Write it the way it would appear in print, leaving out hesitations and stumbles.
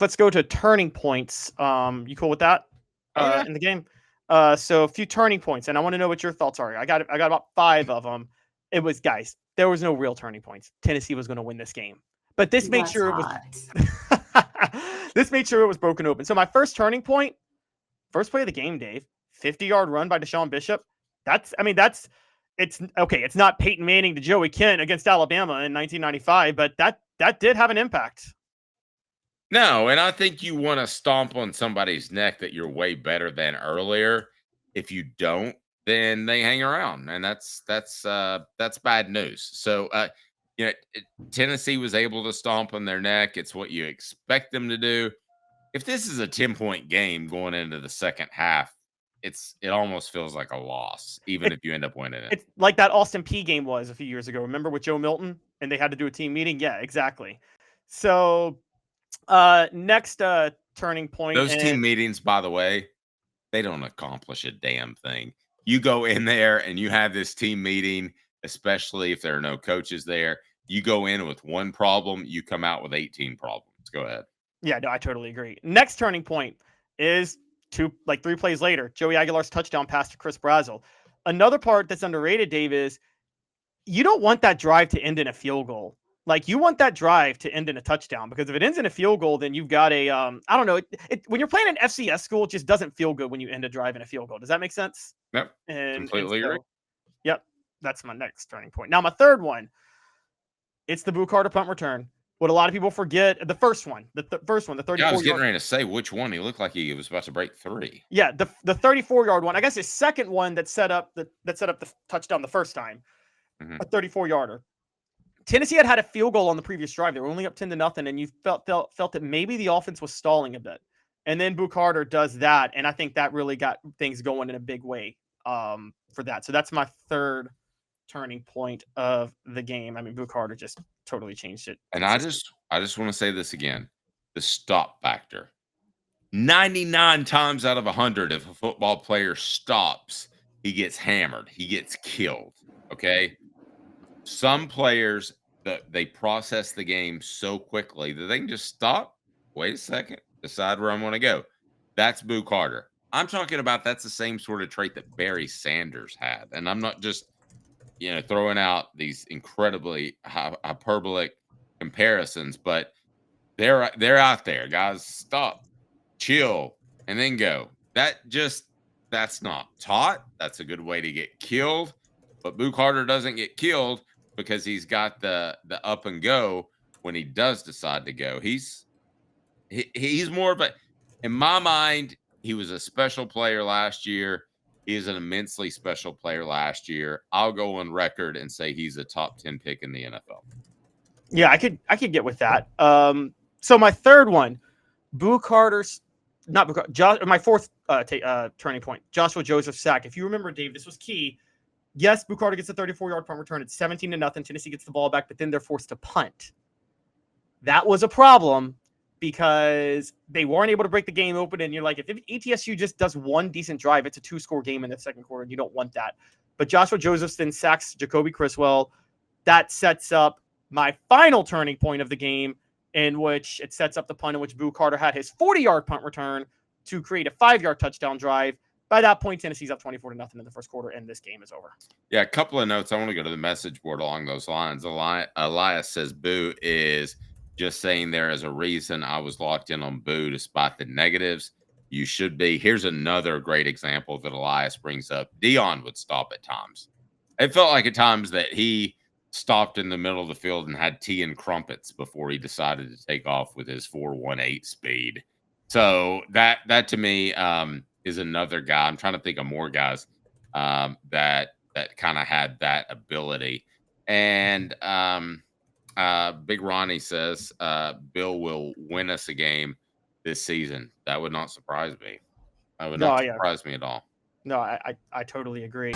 let's go to turning points. You cool with that? Oh yeah. In the game. So a few turning points, and I want to know what your thoughts are. I got about 5 of them. It was guys. There was no real turning points. Tennessee was going to win this game, but this made That's sure it was. hot. This made sure it was broken open. So my first turning point, first play of the game, Dave, 50-yard run by Deshaun Bishop. It's okay. It's not Peyton Manning to Joey Kent against Alabama in 1995, but that did have an impact. No, and I think you want to stomp on somebody's neck that you're way better than earlier. If you don't, then they hang around, and that's bad news. So, Tennessee was able to stomp on their neck. It's what you expect them to do. If this is a 10-point game going into the second half, it almost feels like a loss, even if you end up winning it. It's like that Austin Peay game was a few years ago. Remember with Joe Milton, and they had to do a team meeting? Yeah, exactly. So next turning point. Those team meetings, by the way, they don't accomplish a damn thing. You go in there and you have this team meeting, especially if there are no coaches there. You go in with one problem, you come out with 18 problems. Go ahead. Yeah, no, I totally agree. Next turning point is 3 plays later, Joey Aguilar's touchdown pass to Chris Brazzell. Another part that's underrated, Dave, is you don't want that drive to end in a field goal. Like, you want that drive to end in a touchdown, because if it ends in a field goal, then you've got a, I don't know, when you're playing an FCS school, it just doesn't feel good when you end a drive in a field goal. Does that make sense? Yep. Completely agree. Yep. That's my next turning point. Now, my third one, it's the Boo Carter punt return. What a lot of people forget, the first one, the 34-yard. Yeah, I was getting ready to say which one. He looked like he was about to break 3. Yeah, the 34-yard one. I guess his second one that set up the touchdown the first time, a 34-yarder. Tennessee had a field goal on the previous drive. They were only up 10-0, and you felt that maybe the offense was stalling a bit. And then Boo Carter does that, and I think that really got things going in a big way for that. So that's my third turning point of the game. I mean, Boo Carter just totally changed it. And I just want to say this again. The stop factor. 99 times out of 100, if a football player stops, he gets hammered. He gets killed. Okay? Some players, they process the game so quickly that they can just stop, wait a second, decide where I'm going to go. That's Boo Carter. I'm talking about that's the same sort of trait that Barry Sanders had. And I'm not just, throwing out these incredibly hyperbolic comparisons, but they're out there. Guys, stop, chill, and then go. That's not taught. That's a good way to get killed. But Boo Carter doesn't get killed because he's got the up and go when he does decide to go. He's more of a, in my mind, he was a special player last year. He is an immensely special player last year. I'll go on record and say he's a top 10 pick in the NFL. Yeah, I could get with that. So my third one, Boo Carter's, not Boo Carter, my fourth turning point, Joshua Joseph's sack. If you remember, Dave, this was key. Yes, Boo Carter gets a 34-yard punt return. It's 17-0. Tennessee gets the ball back, but then they're forced to punt. That was a problem because they weren't able to break the game open. And you're like, if ETSU just does one decent drive, it's a 2-score game in the second quarter, and you don't want that. But Joshua Josephs then sacks Jacoby Criswell. That sets up my final turning point of the game, in which it sets up the punt in which Boo Carter had his 40-yard punt return to create a 5-yard touchdown drive. By that point, Tennessee's up 24-0 in the first quarter, and this game is over. Yeah, a couple of notes. I want to go to the message board along those lines. Elias says Boo is just saying there is a reason I was locked in on Boo despite the negatives. You should be. Here's another great example that Elias brings up. Dion would stop at times. It felt like at times that he stopped in the middle of the field and had tea and crumpets before he decided to take off with his 4.18 speed. So that to me is another guy. I'm trying to think of more guys that kind of had that ability. And Big Ronnie says Bill will win us a game this season. That would not surprise me. That would not surprise me at all. No, I totally agree.